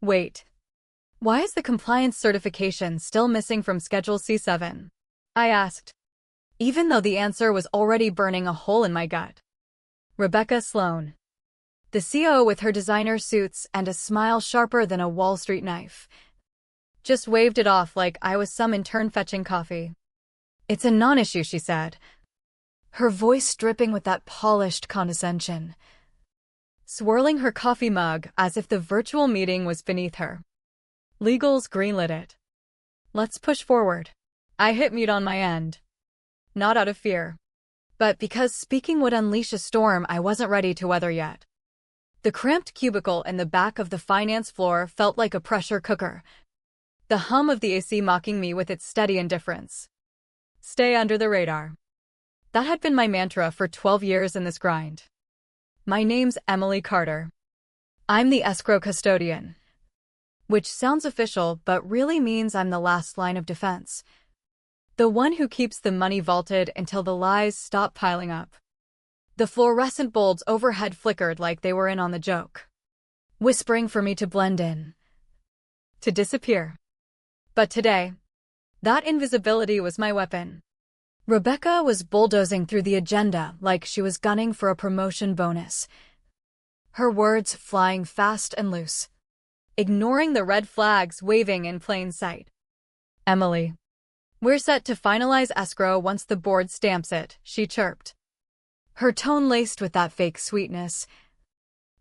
Wait. Why is the compliance certification still missing from Schedule C7? I asked, even though the answer was already burning a hole in my gut. Rebecca Sloan, the CEO with her designer suits and a smile sharper than a Wall Street knife, just waved it off like I was some intern fetching coffee. It's a non-issue, she said, her voice dripping with that polished condescension, swirling her coffee mug as if the virtual meeting was beneath her. Legals greenlit it. Let's push forward. I hit mute on my end. Not out of fear, but because speaking would unleash a storm I wasn't ready to weather yet. The cramped cubicle in the back of the finance floor felt like a pressure cooker, the hum of the AC mocking me with its steady indifference. Stay under the radar. That had been my mantra for 12 years in this grind. My name's Emily Carter. I'm the escrow custodian, which sounds official but really means I'm the last line of defense. The one who keeps the money vaulted until the lies stop piling up. The fluorescent bulbs overhead flickered like they were in on the joke, whispering for me to blend in, to disappear. But today, that invisibility was my weapon. Rebecca was bulldozing through the agenda like she was gunning for a promotion bonus, her words flying fast and loose, ignoring the red flags waving in plain sight. Emily, we're set to finalize escrow once the board stamps it, she chirped, her tone laced with that fake sweetness,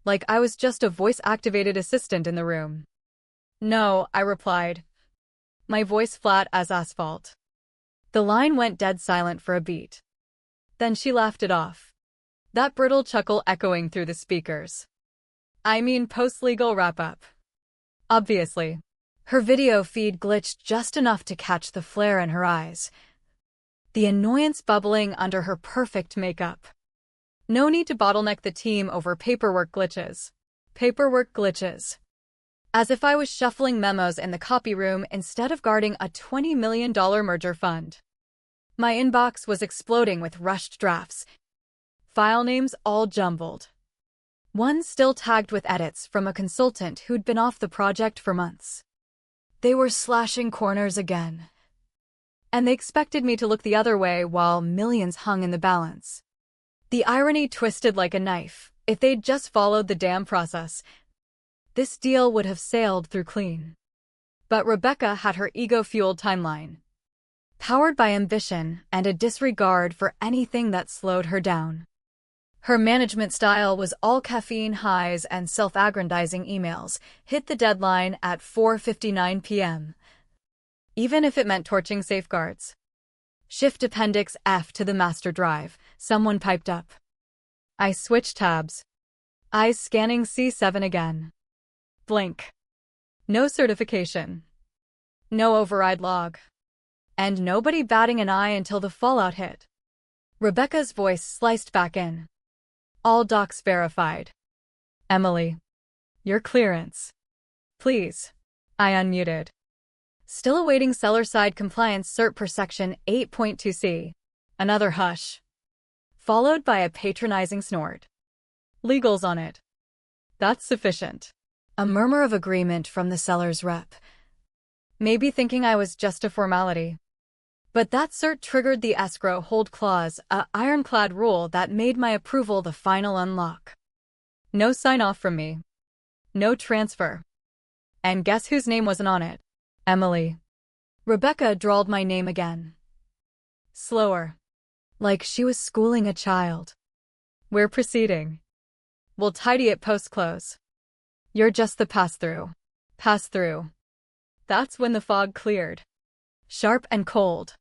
like I was just a voice-activated assistant in the room. No, I replied, my voice flat as asphalt. The line went dead silent for a beat. Then she laughed it off, that brittle chuckle echoing through the speakers. I mean post-legal wrap-up. Obviously. Her video feed glitched just enough to catch the flare in her eyes, the annoyance bubbling under her perfect makeup. No need to bottleneck the team over paperwork glitches. Paperwork glitches. As if I was shuffling memos in the copy room instead of guarding a $20 million merger fund. My inbox was exploding with rushed drafts, file names all jumbled. One still tagged with edits from a consultant who'd been off the project for months. They were slashing corners again, and they expected me to look the other way while millions hung in the balance. The irony twisted like a knife. If they'd just followed the damn process, this deal would have sailed through clean. But Rebecca had her ego-fueled timeline, powered by ambition and a disregard for anything that slowed her down. Her management style was all caffeine highs and self-aggrandizing emails, hit the deadline at 4:59 p.m., even if it meant torching safeguards. Shift Appendix F to the master drive, someone piped up. I switched tabs, eyes scanning C7 again. Blink. No certification. No override log. And nobody batting an eye until the fallout hit. Rebecca's voice sliced back in. All docs verified. Emily, your clearance. Please. I unmuted. Still awaiting seller-side compliance cert per section 8.2c. Another hush, followed by a patronizing snort. Legal's on it. That's sufficient. A murmur of agreement from the seller's rep, maybe thinking I was just a formality. But that cert triggered the escrow hold clause, a ironclad rule that made my approval the final unlock. No sign-off from me. No transfer. And guess whose name wasn't on it? Emily. Rebecca drawled my name again. Slower. Like she was schooling a child. We're proceeding. We'll tidy it post-close. You're just the pass-through. Pass-through. That's when the fog cleared. Sharp and cold.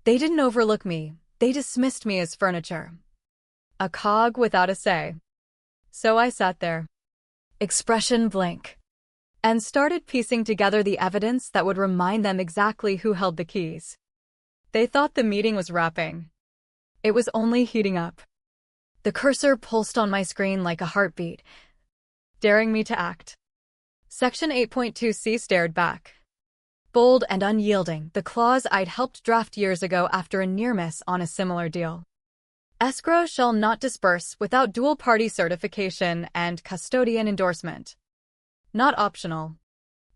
They didn't overlook me, they dismissed me as furniture. A cog without a say. So I sat there, expression blank, and started piecing together the evidence that would remind them exactly who held the keys. They thought the meeting was wrapping. It was only heating up. The cursor pulsed on my screen like a heartbeat, daring me to act. Section 8.2c stared back. Bold and unyielding, the clause I'd helped draft years ago after a near miss on a similar deal. Escrow shall not disperse without dual-party certification and custodian endorsement. Not optional.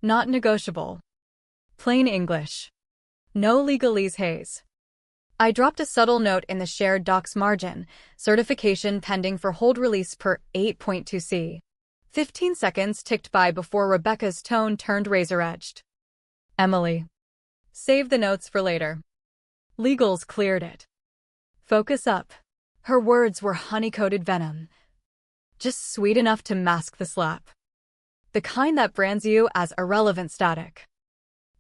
Not negotiable. Plain English. No legalese haze. I dropped a subtle note in the shared docs margin, certification pending for hold release per 8.2c. 15 seconds ticked by before Rebecca's tone turned razor-edged. Emily. Save the notes for later. Legals cleared it. Focus up. Her words were honey-coated venom. Just sweet enough to mask the slap. The kind that brands you as irrelevant static.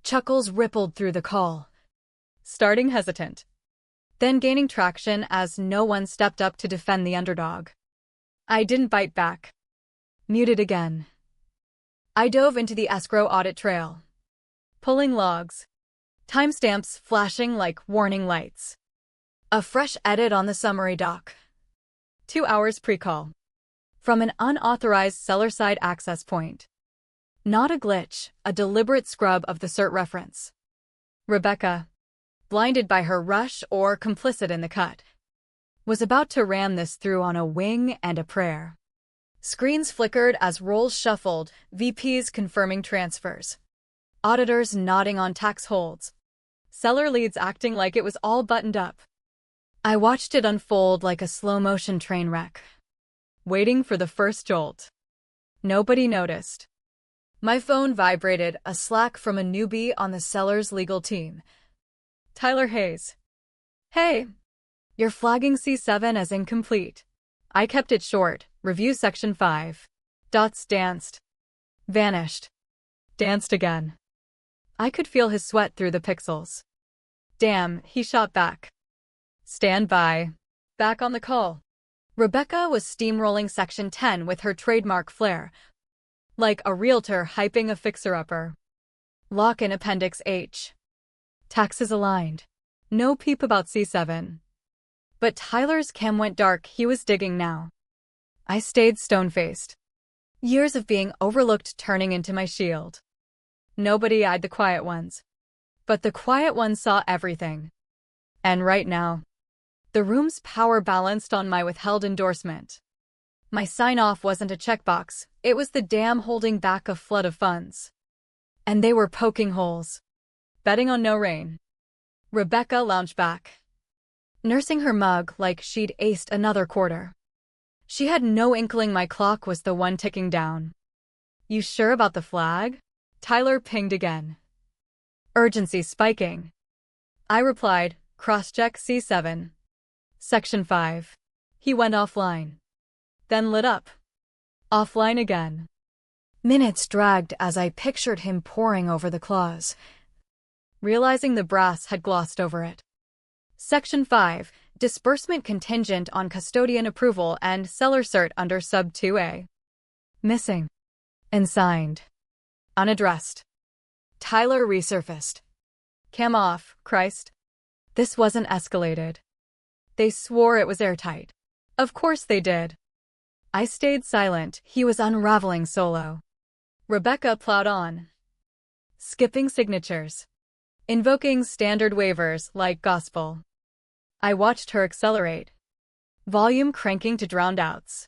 Chuckles rippled through the call. Starting hesitant. Then gaining traction as no one stepped up to defend the underdog. I didn't bite back. Muted again. I dove into the escrow audit trail. Pulling logs. Timestamps flashing like warning lights. A fresh edit on the summary doc. 2 hours pre-call. From an unauthorized seller-side access point. Not a glitch, a deliberate scrub of the cert reference. Rebecca, blinded by her rush or complicit in the cut, was about to ram this through on a wing and a prayer. Screens flickered as roles shuffled, VPs confirming transfers. Auditors nodding on tax holds. Seller leads acting like it was all buttoned up. I watched it unfold like a slow-motion train wreck. Waiting for the first jolt. Nobody noticed. My phone vibrated, a Slack from a newbie on the seller's legal team. Tyler Hayes. Hey. You're flagging C7 as incomplete. I kept it short. Review section 5. Dots danced. Vanished. Danced again. I could feel his sweat through the pixels. Damn, he shot back. Stand by. Back on the call. Rebecca was steamrolling section 10 with her trademark flair. Like a realtor hyping a fixer-upper. Lock in Appendix H. Taxes aligned. No peep about C7. But Tyler's cam went dark. He was digging now. I stayed stone-faced. Years of being overlooked turning into my shield. Nobody eyed the quiet ones. But the quiet ones saw everything. And right now, the room's power balanced on my withheld endorsement. My sign-off wasn't a checkbox, it was the dam holding back a flood of funds. And they were poking holes. Betting on no rain. Rebecca lounged back, nursing her mug like she'd aced another quarter. She had no inkling my clock was the one ticking down. You sure about the flag? Tyler pinged again. Urgency spiking. I replied, cross-check C7. Section 5. He went offline. Then lit up. Offline again. Minutes dragged as I pictured him poring over the clause, realizing the brass had glossed over it. Section 5. Disbursement contingent on custodian approval and seller cert under sub 2A. Missing. And signed. Unaddressed. Tyler resurfaced. Cam off, Christ. This wasn't escalated. They swore it was airtight. Of course they did. I stayed silent. He was unraveling solo. Rebecca plowed on. Skipping signatures. Invoking standard waivers like gospel. I watched her accelerate. Volume cranking to drowned outs.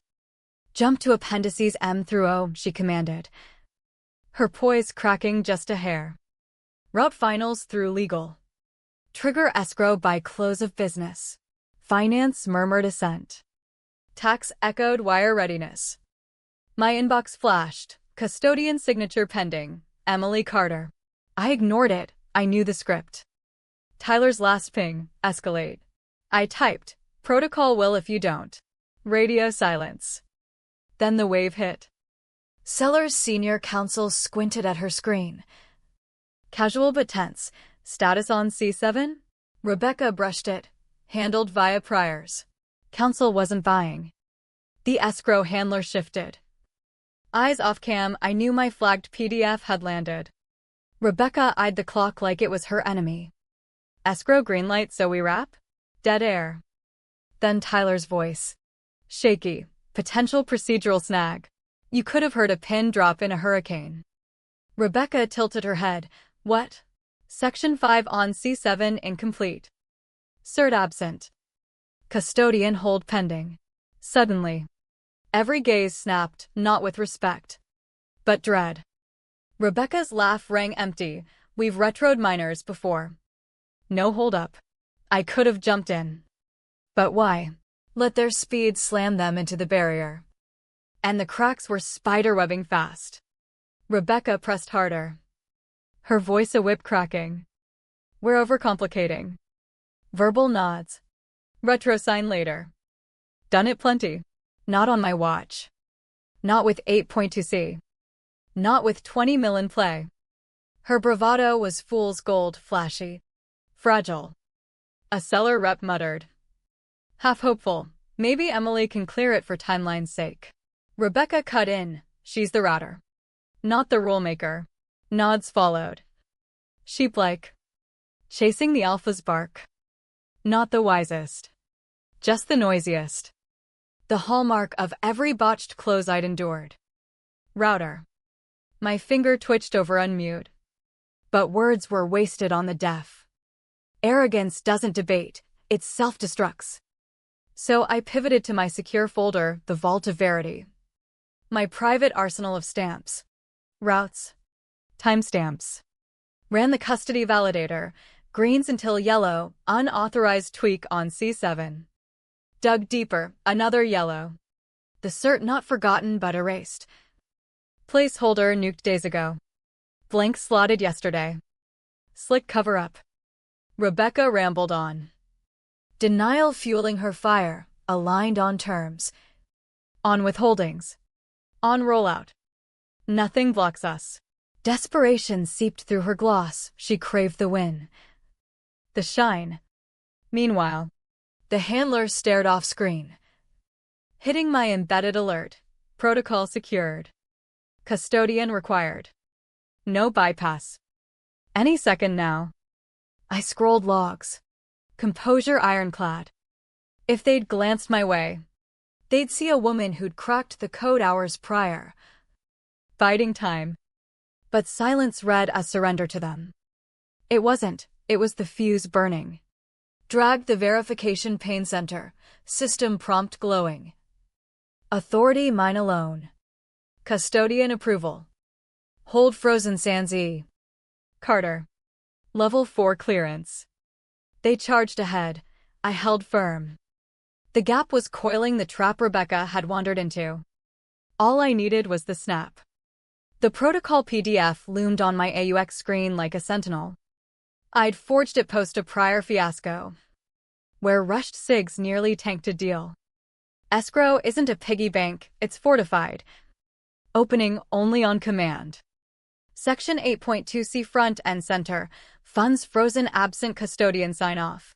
Jump to appendices M through O, she commanded. Her poise cracking just a hair. Route finals through legal. Trigger escrow by close of business. Finance murmured assent. Tax echoed wire readiness. My inbox flashed. Custodian signature pending. Emily Carter. I ignored it. I knew the script. Tyler's last ping. Escalate. I typed. Protocol will if you don't. Radio silence. Then the wave hit. Seller's senior counsel squinted at her screen. Casual but tense. Status on C7? Rebecca brushed it. Handled via priors. Counsel wasn't buying. The escrow handler shifted. Eyes off cam, I knew my flagged PDF had landed. Rebecca eyed the clock like it was her enemy. Escrow greenlight, so we wrap? Dead air. Then Tyler's voice. Shaky. Potential procedural snag. You could have heard a pin drop in a hurricane. Rebecca tilted her head. What? Section 5 on C7 incomplete. Cert absent. Custodian hold pending. Suddenly. Every gaze snapped, not with respect, but dread. Rebecca's laugh rang empty. We've retroed miners before. No hold up. I could have jumped in. But why? Let their speed slam them into the barrier. And the cracks were spiderwebbing fast. Rebecca pressed harder. Her voice a whip cracking. We're overcomplicating. Verbal nods. Retro sign later. Done it plenty. Not on my watch. Not with 8.2C. Not with 20 mil in play. Her bravado was fool's gold, flashy. Fragile. A seller rep muttered. Half hopeful. Maybe Emily can clear it for timeline's sake. Rebecca cut in. She's the router. Not the rule-maker. Nods followed. Sheep-like. Chasing the alpha's bark. Not the wisest. Just the noisiest. The hallmark of every botched close I'd endured. Router. My finger twitched over unmute. But words were wasted on the deaf. Arrogance doesn't debate, it self-destructs. So I pivoted to my secure folder, the Vault of Verity. My private arsenal of stamps. Routes. Timestamps. Ran the custody validator, greens until yellow, unauthorized tweak on C7. Dug deeper, another yellow. The cert not forgotten but erased. Placeholder nuked days ago. Blank slotted yesterday. Slick cover-up. Rebecca rambled on. Denial fueling her fire, aligned on terms. On withholdings. On rollout. Nothing blocks us. Desperation seeped through her gloss, she craved the win. The shine. Meanwhile, the handler stared off screen. Hitting my embedded alert. Protocol secured. Custodian required. No bypass. Any second now. I scrolled logs. Composure ironclad. If they'd glanced my way, they'd see a woman who'd cracked the code hours prior. Biding time. But silence read a surrender to them. It wasn't, it was the fuse burning. Dragged the verification pain center, system prompt glowing. Authority mine alone. Custodian approval. Hold frozen sans E. Carter. Level 4 clearance. They charged ahead. I held firm. The gap was coiling the trap Rebecca had wandered into. All I needed was the snap. The protocol PDF loomed on my AUX screen like a sentinel. I'd forged it post a prior fiasco, where rushed SIGs nearly tanked a deal. Escrow isn't a piggy bank, it's fortified. Opening only on command. Section 8.2C front and center, funds frozen absent custodian sign-off.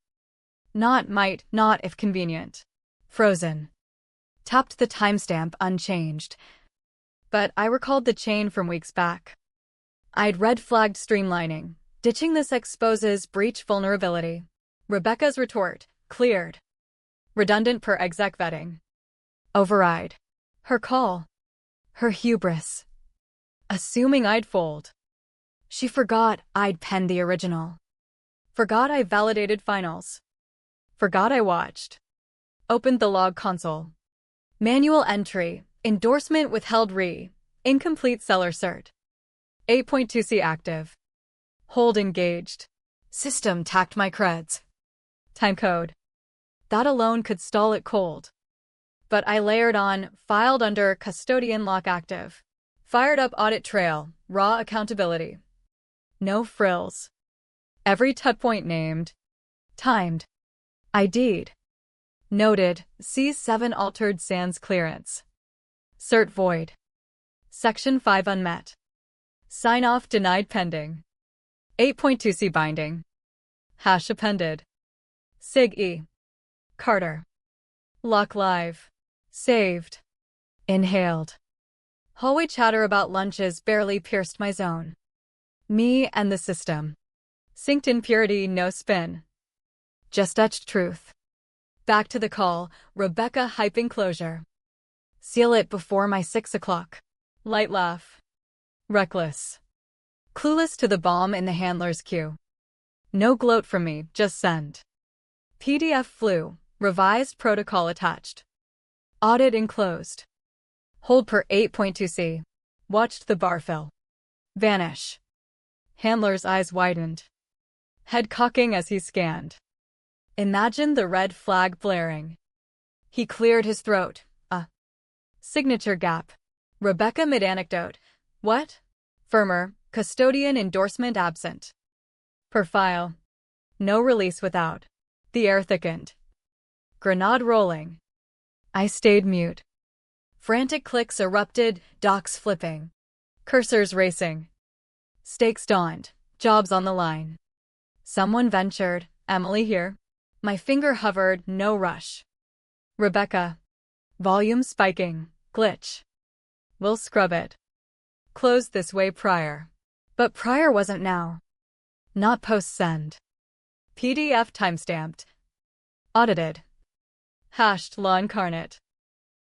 Not might, not if convenient. Frozen. Tapped the timestamp unchanged. But I recalled the chain from weeks back. I'd red-flagged streamlining. Ditching this exposes breach vulnerability. Rebecca's retort, cleared. Redundant per exec vetting. Override. Her call. Her hubris. Assuming I'd fold. She forgot I'd penned the original. Forgot I validated finals. Forgot I watched. Opened the log console. Manual entry. Endorsement withheld incomplete seller cert. 8.2C active. Hold engaged. System tacked my creds. Timecode. That alone could stall it cold. But I layered on, filed under custodian lock active. Fired up audit trail, raw accountability. No frills. Every touchpoint named. Timed. ID'd. Noted, C7 altered sans clearance. Cert void. Section 5 unmet. Sign-off denied pending. 8.2C binding. Hash appended. Sig E. Carter. Lock live. Saved. Inhaled. Hallway chatter about lunches barely pierced my zone. Me and the system. Synced in purity, no spin. Just etched truth. Back to the call, Rebecca hyping closure. Seal it before my 6 o'clock. Light laugh. Reckless. Clueless to the bomb in the handler's queue. No gloat from me, just send. PDF flew, revised protocol attached. Audit enclosed. Hold per 8.2C. Watched the bar fill. Vanish. Handler's eyes widened, head cocking as he scanned. Imagine the red flag blaring. He cleared his throat. Signature gap. Rebecca mid-anecdote. What? Firmer, custodian endorsement absent. Per file. No release without. The air thickened. Grenade rolling. I stayed mute. Frantic clicks erupted, docs flipping. Cursors racing. Stakes dawned, jobs on the line. Someone ventured, Emily here. My finger hovered, no rush. Rebecca. Volume spiking, glitch. We'll scrub it. Closed this way prior. But prior wasn't now. Not post-send. PDF timestamped. Audited. Hashed law incarnate.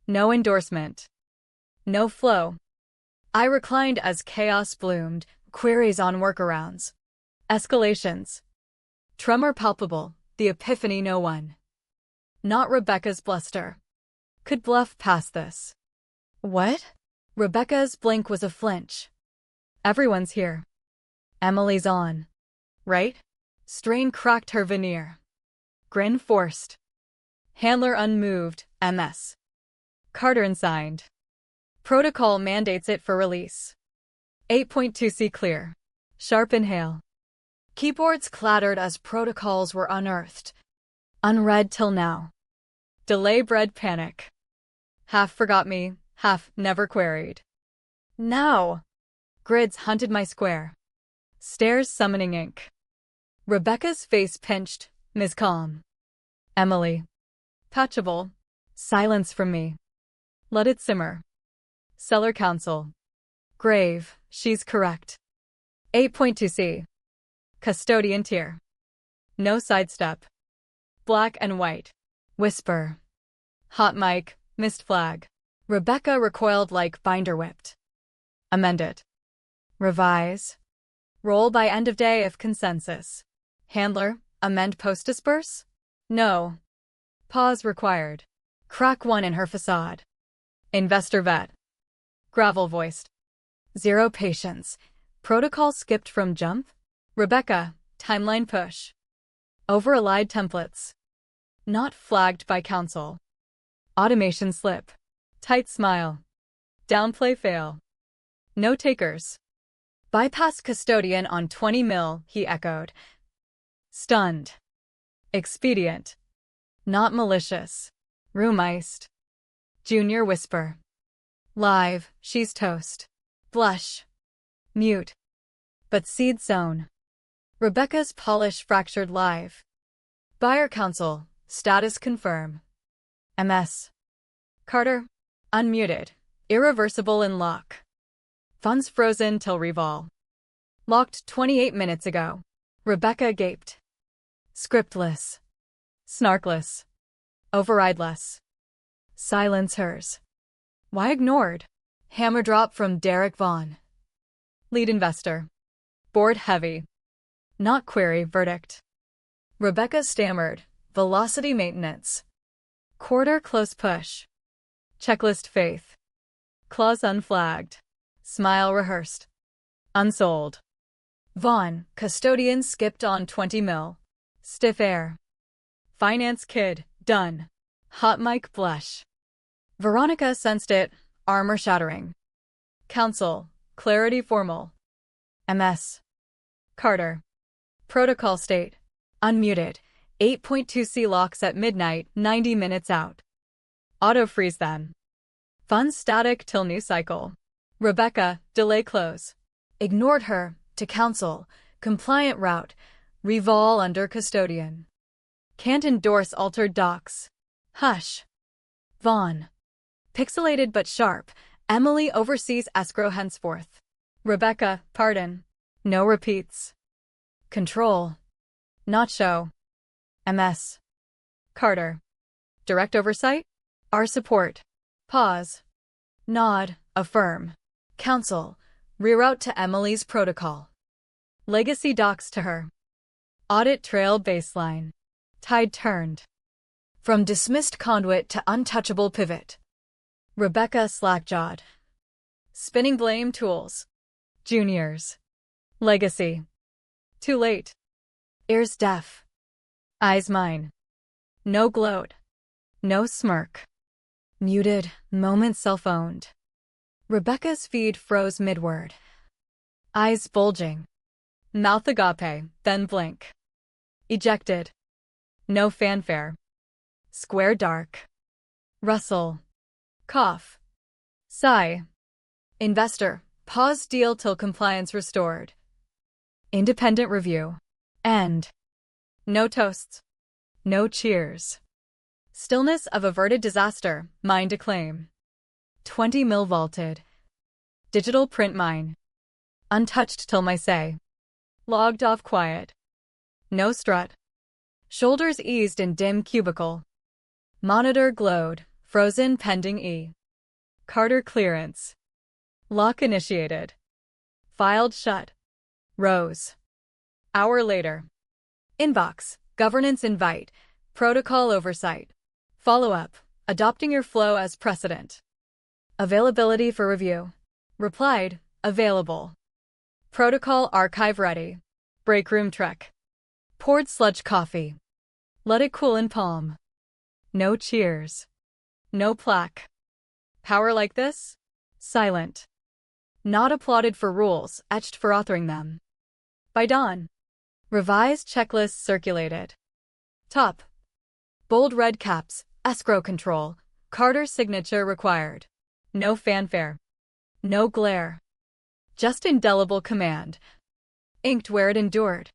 No endorsement. No flow. I reclined as chaos bloomed, queries on workarounds. Escalations. Tremor palpable, the epiphany no one. Not Rebecca's bluster. Could bluff past this. What? Rebecca's blink was a flinch. Everyone's here. Emily's on. Right? Strain cracked her veneer. Grin forced. Handler unmoved, MS. Carter unsigned. Protocol mandates it for release. 8.2c clear. Sharp inhale. Keyboards clattered as protocols were unearthed. Unread till now. Delay bred panic. Half forgot me, half never queried. Now. Grids hunted my square. Stares summoning ink. Rebecca's face pinched, Ms. Calm. Emily. Patchable. Silence from me. Let it simmer. Seller counsel. Grave, she's correct. 8.2c. Custodian tier. No sidestep. Black and white. Whisper. Hot mic, missed flag. Rebecca recoiled like binder whipped. Amend it. Revise. Roll by end of day if consensus. Handler, amend post disperse? No. Pause required. Crack one in her facade. Investor vet. Gravel voiced. Zero patience. Protocol skipped from jump? Rebecca, timeline push. Over-allied templates. Not flagged by counsel. Automation slip. Tight smile. Downplay fail. No takers. Bypass custodian on 20 mil, he echoed. Stunned. Expedient. Not malicious. Room iced. Junior whisper. Live, she's toast. Blush. Mute. But seed sown. Rebecca's polish fractured live. Buyer counsel, status confirm. MS. Carter. Unmuted. Irreversible in lock. Funds frozen till revol. Locked 28 minutes ago. Rebecca gaped. Scriptless. Snarkless. Overrideless. Silence hers. Why ignored? Hammer drop from Derek Vaughn. Lead investor. Board heavy. Not query verdict. Rebecca stammered. Velocity maintenance. Quarter close push. Checklist faith. Clause unflagged. Smile rehearsed. Unsold. Vaughn, custodian skipped on 20 mil. Stiff air. Finance kid, done. Hot mic blush. Veronica sensed it, armor shattering. Counsel, clarity formal. MS. Carter. Protocol state. Unmuted. 8.2c locks at midnight, 90 minutes out. Auto freeze then. Funds static till new cycle. Rebecca, delay close. Ignored her, to counsel, compliant route, revol under custodian. Can't endorse altered docs. Hush. Vaughn. Pixelated but sharp, Emily oversees escrow henceforth. Rebecca, pardon. No repeats. Control. Not show. MS. Carter. Direct oversight? Our support. Pause. Nod, affirm. Counsel. Reroute to Emily's protocol. Legacy docs to her. Audit trail baseline. Tide turned. From dismissed conduit to untouchable pivot. Rebecca slack-jawed. Spinning blame tools. Juniors. Legacy. Too late. Ears deaf. Eyes mine. No gloat. No smirk. Muted, moment self-owned. Rebecca's feed froze mid-word. Eyes bulging. Mouth agape, then blink. Ejected. No fanfare. Square dark. Rustle. Cough. Sigh. Investor. Pause deal till compliance restored. Independent review. End. No toasts. No cheers. Stillness of averted disaster, mine to claim. 20 mil vaulted. Digital print mine. Untouched till my say. Logged off quiet. No strut. Shoulders eased in dim cubicle. Monitor glowed, frozen pending E. Carter clearance. Lock initiated. Filed shut. Rose. Hour later. Inbox. Governance invite. Protocol oversight. Follow-up. Adopting your flow as precedent. Availability for review. Replied. Available. Protocol archive ready. Breakroom trek. Poured sludge coffee. Let it cool in palm. No cheers. No plaque. Power like this? Silent. Not applauded for rules, etched for authoring them. By dawn. Revised checklists circulated. Top. Bold red caps, escrow control, Carter's signature required. No fanfare. No glare. Just indelible command. Inked where it endured.